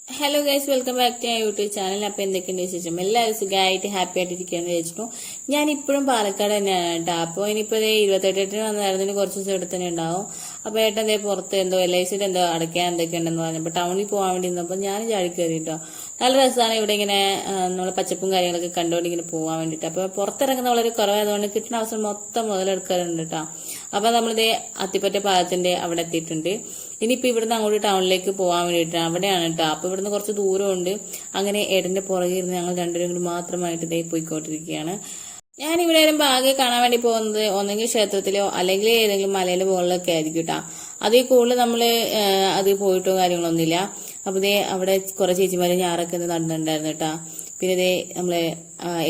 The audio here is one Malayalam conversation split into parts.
Hello guys, welcome back to YouTube channel. അപ്പൊ എന്തൊക്കെയുണ്ട് വിശേഷം? എല്ലാവരും സുഖമായിട്ട് ഹാപ്പി ആയിട്ട് ഇരിക്കുകയെന്ന് വിചാരിച്ചു. ഞാൻ ഇപ്പോഴും പാലക്കാട് തന്നെയാണ് കേട്ടോ. അപ്പോൾ ഇനിയിപ്പോൾ 28 വന്നായിരുന്നു, കുറച്ച് ദിവസം എടുത്ത് തന്നെ ഉണ്ടാവും. അപ്പൊ ഏട്ടൻ എന്തേ പുറത്ത് എന്തോ LIC എന്തോ അടയ്ക്കാൻ എന്തൊക്കെയുണ്ടെന്ന് പറഞ്ഞപ്പോൾ ടൗണിൽ പോകാൻ വേണ്ടി നിന്നപ്പോൾ ഞാൻ ചാടി കയറി കേട്ടോ. നല്ല രസമാണ് ഇവിടെ ഇങ്ങനെ നമ്മൾ പച്ചപ്പും കാര്യങ്ങളൊക്കെ കണ്ടുകൊണ്ട് ഇങ്ങനെ പോകാൻ വേണ്ടിയിട്ട്. അപ്പൊ പുറത്തിറങ്ങുന്ന വളരെ കുറവായതുകൊണ്ട് കിട്ടുന്ന അവസരം മൊത്തം മുതലെടുക്കാറുണ്ട് കേട്ടോ. അപ്പൊ നമ്മളിത് അത്തിപ്പറ്റ പാലത്തിന്റെ അവിടെ എത്തിയിട്ടുണ്ട്. ഇനിയിപ്പോ ഇവിടുന്ന് അങ്ങോട്ട് ടൗണിലേക്ക് പോകാൻ വേണ്ടിയിട്ടാണ്, അവിടെയാണ് കേട്ടോ. അപ്പൊ ഇവിടുന്ന് കുറച്ച് ദൂരമുണ്ട്. അങ്ങനെ ഏട്ടന്റെ പുറകെ ഇരുന്ന് ഞങ്ങൾ രണ്ടുപേരും കൂടി മാത്രമായിട്ട് ഇതേ പോയിക്കൊണ്ടിരിക്കുകയാണ്. ഞാൻ ഇവിടെ വരുമ്പോൾ ആകെ കാണാൻ വേണ്ടി പോകുന്നത് ഒന്നെങ്കിൽ ക്ഷേത്രത്തിലോ അല്ലെങ്കിൽ ഏതെങ്കിലും മലയുടെ മുകളിലൊക്കെ ആയിരിക്കും കേട്ടോ. അതിൽ കൂടുതൽ നമ്മള് അത് പോയിട്ടോ കാര്യങ്ങളൊന്നുമില്ല. അപ്പൊ ഇതേ അവിടെ കുറെ ചേച്ചിമാര് ഞാറൊക്കെ നടന്നിട്ടുണ്ടായിരുന്നു കേട്ടാ. പിന്നെ ഇതേ നമ്മളെ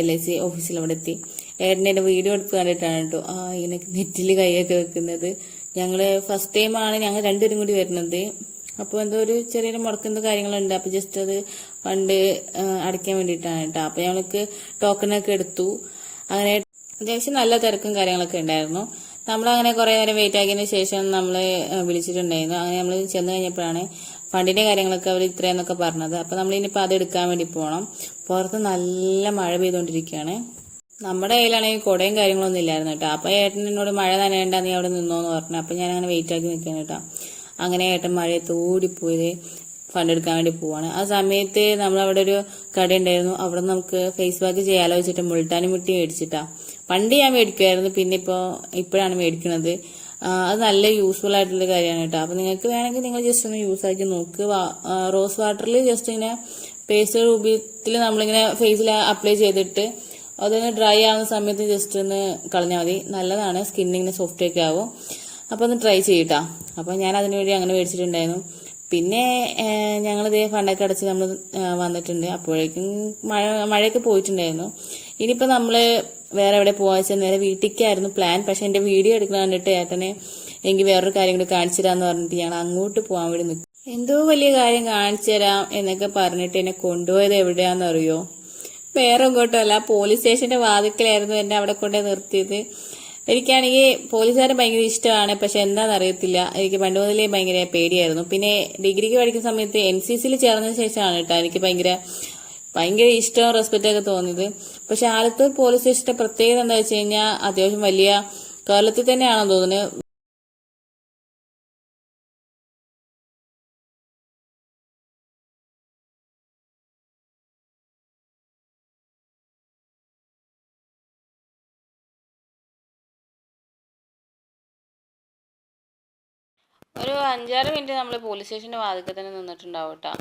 LIC ഓഫീസിൽ അവിടെ എത്തി. ഏട്ടൻ്റെ വീഡിയോ എടുപ്പ് കണ്ടിട്ടാണ് കേട്ടോ ഇങ്ങനെ നെറ്റിൽ കൈയൊക്കെ വെക്കുന്നത്. ഞങ്ങള് ഫസ്റ്റ് ടൈമാണ് ഞങ്ങൾ രണ്ടുപേരും കൂടി വരുന്നത്. അപ്പോൾ എന്തോ ഒരു ചെറിയൊരു മുടക്കുന്ന കാര്യങ്ങളുണ്ട്. അപ്പൊ ജസ്റ്റ് അത് ഫണ്ട് അടയ്ക്കാൻ വേണ്ടിയിട്ടാണ് കേട്ടോ. അപ്പൊ ഞങ്ങൾക്ക് ടോക്കണൊക്കെ എടുത്തു. അങ്ങനെ അത്യാവശ്യം നല്ല തിരക്കും കാര്യങ്ങളൊക്കെ ഉണ്ടായിരുന്നു. നമ്മളങ്ങനെ കുറെ നേരം വെയിറ്റ് ആക്കിയതിന് ശേഷം നമ്മള് വിളിച്ചിട്ടുണ്ടായിരുന്നു. അങ്ങനെ നമ്മൾ ചെന്ന് കഴിഞ്ഞപ്പോഴാണ് ഫണ്ടിന്റെ കാര്യങ്ങളൊക്കെ അവർ ഇത്രയെന്നൊക്കെ പറഞ്ഞത്. അപ്പൊ നമ്മളിനിപ്പോ അത് എടുക്കാൻ വേണ്ടി പോകണം. പുറത്ത് നല്ല മഴ പെയ്തുകൊണ്ടിരിക്കുകയാണ്. നമ്മുടെ കയ്യിലാണെങ്കിൽ കുടയും കാര്യങ്ങളൊന്നും ഇല്ലായിരുന്നു കേട്ടോ. അപ്പൊ ഏട്ടൻ എന്നോട് മഴ നനയേണ്ട, നീ അവിടെ നിന്നോന്ന് പറഞ്ഞു. അപ്പൊ ഞാൻ അങ്ങനെ വെയിറ്റ് ആക്കി നിൽക്കുകയാണ് കേട്ടോ. അങ്ങനെ ഏട്ടൻ മഴയത്ത് ഓടിപ്പോയത് ഫണ്ട് എടുക്കാൻ വേണ്ടി പോവാണ്. ആ സമയത്ത് നമ്മളവിടെ ഒരു കട ഉണ്ടായിരുന്നു. അവിടെ നമുക്ക് ഫേസ് പാക്ക് ചെയ്യാലോ വെച്ചിട്ട് മുൾട്ടാനി മുട്ടി മേടിച്ചിട്ടാ. പണ്ട് ഞാൻ മേടിക്കുമായിരുന്നു, പിന്നെ ഇപ്പോഴാണ് മേടിക്കുന്നത്. അത് നല്ല യൂസ്ഫുൾ ആയിട്ടുള്ള കാര്യമാണ് കേട്ടോ. അപ്പൊ നിങ്ങൾക്ക് വേണമെങ്കിൽ നിങ്ങൾ ജസ്റ്റ് ഒന്ന് യൂസ് ആക്കി നോക്ക്. റോസ് വാട്ടറിൽ ജസ്റ്റ് ഇങ്ങനെ പേസ്റ്റ് രൂപത്തിൽ നമ്മളിങ്ങനെ ഫേസിൽ അപ്ലൈ ചെയ്തിട്ട് അതൊന്ന് ഡ്രൈ ആവുന്ന സമയത്ത് ജസ്റ്റ് ഒന്ന് കളഞ്ഞാൽ മതി. നല്ലതാണ്, സ്കിന്നിങ്ങനെ സോഫ്റ്റ് ഒക്കെ ആവും. അപ്പൊ ഒന്ന് ട്രൈ ചെയ്യട്ടാ. അപ്പൊ ഞാൻ അതിനു വേണ്ടി അങ്ങനെ മേടിച്ചിട്ടുണ്ടായിരുന്നു. പിന്നെ ഞങ്ങളിതേ ഫണ്ടൊക്കെ അടച്ച് നമ്മൾ വന്നിട്ടുണ്ട്. അപ്പോഴേക്കും മഴയൊക്കെ പോയിട്ടുണ്ടായിരുന്നു. ഇനിയിപ്പോ നമ്മള് വേറെ എവിടെ പോവാ വെച്ചാൽ നേരെ വീട്ടിലേക്കായിരുന്നു പ്ലാൻ. പക്ഷെ എന്റെ വീഡിയോ എടുക്കുന്ന കണ്ടിട്ട് ഏട്ടനെ എനിക്ക് വേറൊരു കാര്യം കൂടി കാണിച്ചു തരാന്ന് പറഞ്ഞിട്ട് ഞങ്ങൾ അങ്ങോട്ട് പോകാൻ വേണ്ടി നിൽക്കും. എന്തോ വലിയ കാര്യം കാണിച്ചു തരാം എന്നൊക്കെ പറഞ്ഞിട്ട് എന്നെ കൊണ്ടുപോയത് എവിടെയാണെന്നറിയോ? വേറെ ഇങ്ങോട്ടുമല്ല, പോലീസ് സ്റ്റേഷന്റെ വാതിക്കലായിരുന്നു എന്നെ അവിടെ കൊണ്ടേ നിർത്തിയത്. എനിക്കാണെങ്കിൽ പോലീസുകാരെ ഭയങ്കര ഇഷ്ടമാണ്. പക്ഷെ എന്താണെന്നറിയത്തില്ല, എനിക്ക് പണ്ട് മുതലേ ഭയങ്കര പേടിയായിരുന്നു. പിന്നെ ഡിഗ്രിക്ക് പഠിക്കുന്ന സമയത്ത് NCCയിൽ ചേർന്നതിന് ശേഷമാണ് കേട്ടോ എനിക്ക് ഭയങ്കര ഇഷ്ടവും റെസ്പെക്റ്റ് ഒക്കെ തോന്നിയത്. പക്ഷെ ആലത്തൂർ പോലീസ് സ്റ്റേഷന്റെ പ്രത്യേകത എന്താ വെച്ച് കഴിഞ്ഞാൽ അത്യാവശ്യം വലിയ കേരളത്തിൽ തന്നെയാണെന്ന് തോന്നുന്നത്. ഒരു 5-6 മിനിറ്റ് നമ്മൾ പോലീസ് സ്റ്റേഷന്റെ വാതിൽക്കൽ തന്നെ നിന്നിട്ടുണ്ടാവും കേട്ടോ.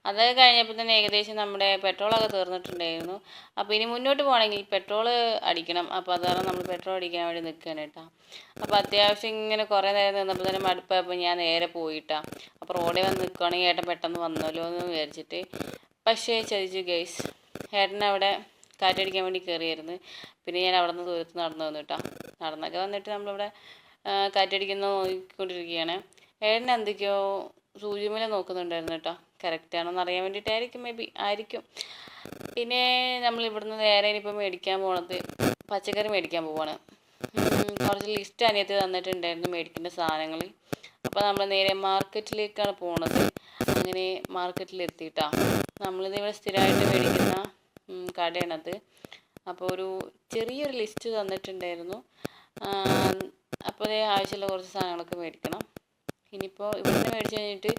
അതൊക്കെ കഴിഞ്ഞപ്പോൾ തന്നെ ഏകദേശം നമ്മുടെ പെട്രോളൊക്കെ തീർന്നിട്ടുണ്ടായിരുന്നു. അപ്പോൾ ഇനി മുന്നോട്ട് പോകണമെങ്കിൽ പെട്രോൾ അടിക്കണം. അപ്പോൾ അതാണ് നമ്മൾ പെട്രോൾ അടിക്കാൻ വേണ്ടി നിൽക്കുകയാണ് കേട്ടോ. അപ്പോൾ അത്യാവശ്യം ഇങ്ങനെ കുറേ നേരം നിന്നപ്പോൾ തന്നെ മടുപ്പായപ്പോൾ ഞാൻ നേരെ പോയിട്ടാ. അപ്പോൾ റോഡിൽ വന്ന് നിൽക്കുകയാണെങ്കിൽ ഏട്ടൻ പെട്ടെന്ന് വന്നല്ലോ എന്ന് വിചാരിച്ചിട്ട്. പക്ഷേ ചതിച്ചു ഗൈസ്. ഏട്ടൻ അവിടെ കാറ്റടിക്കാൻ വേണ്ടി കയറിയായിരുന്നു. പിന്നെ ഞാൻ അവിടെ നിന്ന് ദൂരത്ത് നടന്നു വന്നു കേട്ടോ. നടന്നൊക്കെ വന്നിട്ട് നമ്മളിവിടെ കാറ്റടിക്കുന്ന നോക്കിക്കൊണ്ടിരിക്കുകയാണ്. ഏട്ടൻ എന്തൊക്കെയോ സൂചിമേല നോക്കുന്നുണ്ടായിരുന്നു കേട്ടോ. കറക്റ്റ് ആണോന്ന് അറിയാൻ വേണ്ടിയിട്ടായിരിക്കും, ആയിരിക്കും. പിന്നെ നമ്മൾ ഇവിടുന്ന് നേരെ ഇനിയിപ്പോൾ മേടിക്കാൻ പോണത് പച്ചക്കറി മേടിക്കാൻ പോവാണ്. കുറച്ച് ലിസ്റ്റ് അനിയത്തി തന്നിട്ടുണ്ടായിരുന്നു മേടിക്കേണ്ട സാധനങ്ങൾ. അപ്പോൾ നമ്മൾ നേരെ മാർക്കറ്റിലേക്കാണ് പോണത്. അങ്ങനെ മാർക്കറ്റിലെത്തിയിട്ടാ. നമ്മളിത് ഇവിടെ സ്ഥിരമായിട്ട് മേടിക്കുന്ന കടയാണത്. അപ്പോൾ ഒരു ചെറിയൊരു ലിസ്റ്റ് തന്നിട്ടുണ്ടായിരുന്നു. അപ്പോൾ ആവശ്യമുള്ള കുറച്ച് സാധനങ്ങളൊക്കെ മേടിക്കണം. ഇനിയിപ്പോൾ ഇവിടുന്ന് മേടിച്ച് കഴിഞ്ഞിട്ട്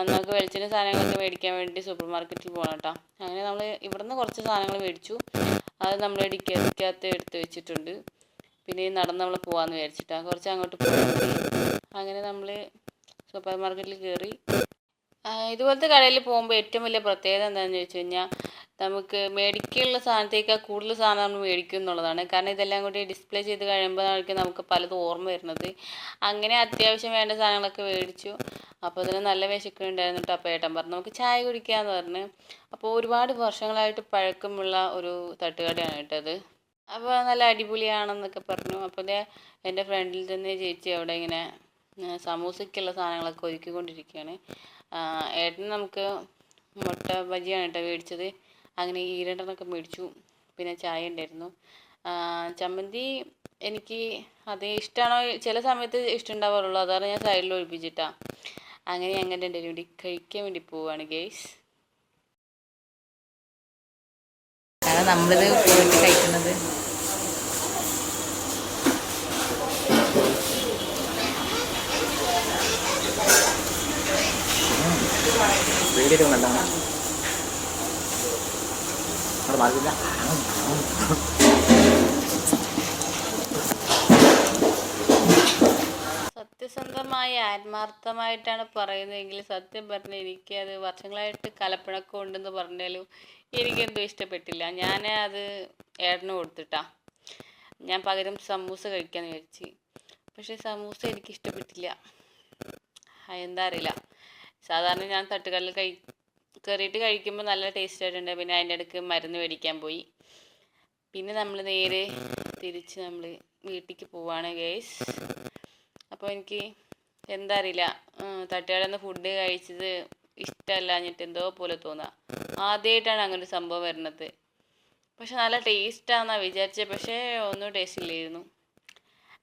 നമുക്ക് വെളിച്ചെണ്ണ സാധനങ്ങളൊക്കെ മേടിക്കാൻ വേണ്ടി സൂപ്പർ മാർക്കറ്റിൽ പോകണം കേട്ടോ. അങ്ങനെ നമ്മൾ ഇവിടുന്ന് കുറച്ച് സാധനങ്ങൾ മേടിച്ചു. അത് നമ്മൾ ഡിക്കകത്ത് എടുത്ത് വെച്ചിട്ടുണ്ട്. പിന്നെ നടന്ന് നമ്മൾ പോകാമെന്ന് വിചാരിച്ചിട്ടാണ്. കുറച്ച് അങ്ങോട്ട് പോയാൽ മതി. അങ്ങനെ നമ്മൾ സൂപ്പർ മാർക്കറ്റിൽ കയറി. ഇതുപോലത്തെ കടയിൽ പോകുമ്പോൾ ഏറ്റവും വലിയ പ്രത്യേകത എന്താണെന്ന് ചോദിച്ചു കഴിഞ്ഞാൽ നമുക്ക് മേടിക്കാനുള്ള സാധനത്തേക്കാൾ കൂടുതൽ സാധനം നമ്മൾ മേടിക്കും എന്നുള്ളതാണ്. കാരണം ഇതെല്ലാം കൂടി ഡിസ്പ്ലേ ചെയ്ത് കഴിയുമ്പോഴായിരിക്കും നമുക്ക് പലതും ഓർമ്മ വരുന്നത്. അങ്ങനെ അത്യാവശ്യം വേണ്ട സാധനങ്ങളൊക്കെ മേടിച്ചു. അപ്പോൾ അതിന് നല്ല വിശക്കുന്നുണ്ടായിരുന്നു കേട്ടോ. അപ്പോൾ ഏട്ടൻ പറഞ്ഞു നമുക്ക് ചായ കുടിക്കാമെന്ന് പറഞ്ഞ്. അപ്പോൾ ഒരുപാട് വർഷങ്ങളായിട്ട് പഴക്കമുള്ള ഒരു തട്ടുകടയാണ് കേട്ടത്. അപ്പോൾ നല്ല അടിപൊളിയാണെന്നൊക്കെ പറഞ്ഞു. അപ്പോൾ എൻ്റെ ഫ്രണ്ടിൽ തന്നെ ചേച്ചി അവിടെ ഇങ്ങനെ സമൂസയ്ക്കുള്ള സാധനങ്ങളൊക്കെ ഒരുക്കിക്കൊണ്ടിരിക്കുകയാണ്. ഏട്ടൻ നമുക്ക് മുട്ട ബജിയാണ് കേട്ടോ മേടിച്ചത്. അങ്ങനെ ഈ 2 മേടിച്ചു. പിന്നെ ചായ ഉണ്ടായിരുന്നു. ചമ്മന്തി എനിക്ക് അതേ ഇഷ്ടമാണോ, ചില സമയത്ത് ഇഷ്ടമുണ്ടാവാറുള്ളൂ. അതാണ് ഞാൻ സൈഡിൽ ഒഴിപ്പിച്ചിട്ടാ. അങ്ങനെ എൻ്റെ വേണ്ടി കഴിക്കാൻ വേണ്ടി പോവുകയാണ് ഗൈസ്. നമ്മളിത് പോയിട്ട് കഴിക്കുന്നത്. സത്യസന്ധമായി ആത്മാർത്ഥമായിട്ടാണ് പറയുന്നതെങ്കിൽ സത്യം പറഞ്ഞ എനിക്ക് അത് വർഷങ്ങളായിട്ട് കലപ്പിണക്കം ഉണ്ടെന്ന് പറഞ്ഞാലും എനിക്കെന്തോ ഇഷ്ടപ്പെട്ടില്ല. ഞാൻ അത് ഏട്ടന് കൊടുത്തിട്ടാ. ഞാൻ പകരം സമൂസ കഴിക്കാന്ന് വിചാരിച്ച്. പക്ഷെ സമൂസ എനിക്ക് ഇഷ്ടപ്പെട്ടില്ല. എന്താ അറിയില്ല. സാധാരണ ഞാൻ തട്ടുകടലിൽ കയറിയിട്ട് കഴിക്കുമ്പോൾ നല്ല ടേസ്റ്റ് ആയിട്ടുണ്ട്. പിന്നെ അതിൻ്റെ ഇടയ്ക്ക് മരുന്ന് മേടിക്കാൻ പോയി. പിന്നെ നമ്മൾ നേരെ തിരിച്ച് നമ്മൾ വീട്ടിലേക്ക് പോവാണ് ഗൈസ്. അപ്പോൾ എനിക്ക് എന്താ അറിയില്ല, തട്ടുകടയിൽ നിന്ന് ഫുഡ് കഴിച്ചത് ഇഷ്ടമല്ലാഞ്ഞിട്ട് എന്തോ പോലെ തോന്നുക. ആദ്യമായിട്ടാണ് അങ്ങനെ ഒരു സംഭവം വരുന്നത്. പക്ഷെ നല്ല ടേസ്റ്റാണെന്നാണ് വിചാരിച്ചത്. പക്ഷേ ഒന്നും ടേസ്റ്റ് ഇല്ലായിരുന്നു.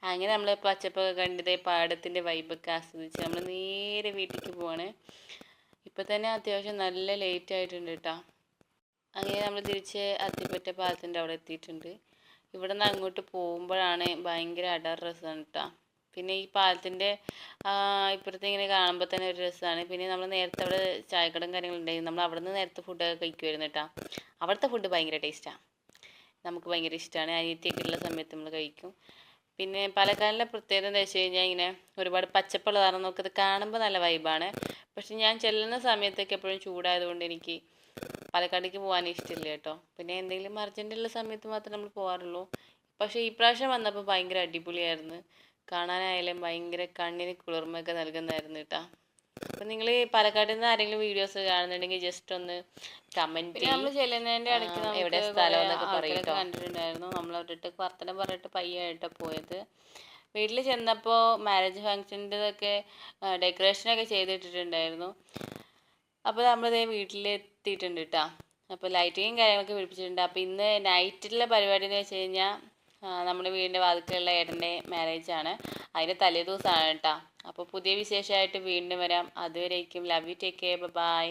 അങ്ങനെ നമ്മൾ പച്ചപ്പൊക്കെ കണ്ടത് പാടത്തിൻ്റെ വൈബൊക്കെ ആസ്വദിച്ച് നമ്മൾ നേരെ വീട്ടിലേക്ക് പോവാണ്. ഇപ്പം തന്നെ അത്യാവശ്യം നല്ല ലേറ്റ് ആയിട്ടുണ്ട് കേട്ടോ. അങ്ങനെ നമ്മൾ തിരിച്ച് അത്തിപ്പറ്റ പാലത്തിൻ്റെ അവിടെ എത്തിയിട്ടുണ്ട്. ഇവിടെ നിന്ന് അങ്ങോട്ട് പോകുമ്പോഴാണ് ഭയങ്കര അടർ രസമാണ് കേട്ടോ. പിന്നെ ഈ പാലത്തിൻ്റെ ഇപ്പുറത്ത് ഇങ്ങനെ കാണുമ്പോൾ തന്നെ ഒരു രസമാണ്. പിന്നെ നമ്മൾ നേരത്തെ അവിടെ ചായക്കടയും കാര്യങ്ങളുണ്ടായിരുന്നു. നമ്മൾ അവിടെ നിന്ന് നേരത്തെ ഫുഡൊക്കെ കഴിക്കുമായിരുന്നു കേട്ടോ. അവിടുത്തെ ഫുഡ് ഭയങ്കര ടേസ്റ്റാണ്, നമുക്ക് ഭയങ്കര ഇഷ്ടമാണ്. അനിയത്തിയൊക്കെ ഉള്ള സമയത്ത് നമ്മൾ കഴിക്കും. പിന്നെ പാലക്കാടിലെ പ്രത്യേകത എന്താ വെച്ച് കഴിഞ്ഞാൽ ഇങ്ങനെ ഒരുപാട് പച്ചപ്പുള്ളതാണ്. നമുക്കത് കാണുമ്പോൾ നല്ല വൈബാണ്. പക്ഷെ ഞാൻ ചെല്ലുന്ന സമയത്തൊക്കെ എപ്പോഴും ചൂടായതുകൊണ്ട് എനിക്ക് പാലക്കാടേക്ക് പോകാൻ ഇഷ്ടമില്ല കേട്ടോ. പിന്നെ എന്തെങ്കിലും അർജൻറ്റുള്ള സമയത്ത് മാത്രമേ നമ്മൾ പോകാറുള്ളൂ. പക്ഷേ ഈ പ്രാവശ്യം വന്നപ്പോൾ ഭയങ്കര അടിപൊളിയായിരുന്നു. കാണാനായാലും ഭയങ്കര കണ്ണിന് കുളിർമയൊക്കെ നൽകുന്നതായിരുന്നു കേട്ടോ. അപ്പം നിങ്ങൾ പാലക്കാട് നിന്ന് ആരെങ്കിലും വീഡിയോസ് കാണുന്നുണ്ടെങ്കിൽ ജസ്റ്റ് ഒന്ന് കമൻറ്റ് ചെയ്യും. നമ്മൾ ചെല്ലുന്നതിൻ്റെ ഇടയ്ക്ക് എവിടെ സ്ഥലം എന്നൊക്കെ പറയും കണ്ടിട്ടുണ്ടായിരുന്നു. നമ്മൾ അവരുടെ വർത്തനം പറഞ്ഞിട്ട് പയ്യായിട്ടാണ് പോയത്. വീട്ടിൽ ചെന്നപ്പോൾ മാരേജ് ഫങ്ഷൻ്റെതൊക്കെ ഡെക്കറേഷനൊക്കെ ചെയ്തിട്ടിട്ടുണ്ടായിരുന്നു. അപ്പോൾ നമ്മളിതേ വീട്ടിലെത്തിയിട്ടുണ്ട് കേട്ടോ. അപ്പോൾ ലൈറ്റിങ്ങും കാര്യങ്ങളൊക്കെ പിടിപ്പിച്ചിട്ടുണ്ട്. അപ്പോൾ ഇന്ന് നൈറ്റിലുള്ള പരിപാടി എന്ന് വെച്ച് കഴിഞ്ഞാൽ നമ്മുടെ വീടിൻ്റെ വാതിക്കലുള്ള ഏട്ടൻ്റെ മാരേജാണ്. അതിൻ്റെ തലേ ദിവസമാണ് കേട്ടോ. അപ്പോൾ പുതിയ വിശേഷമായിട്ട് വീണ്ടും വരാം. അതുവരേക്കും love you, take care, by.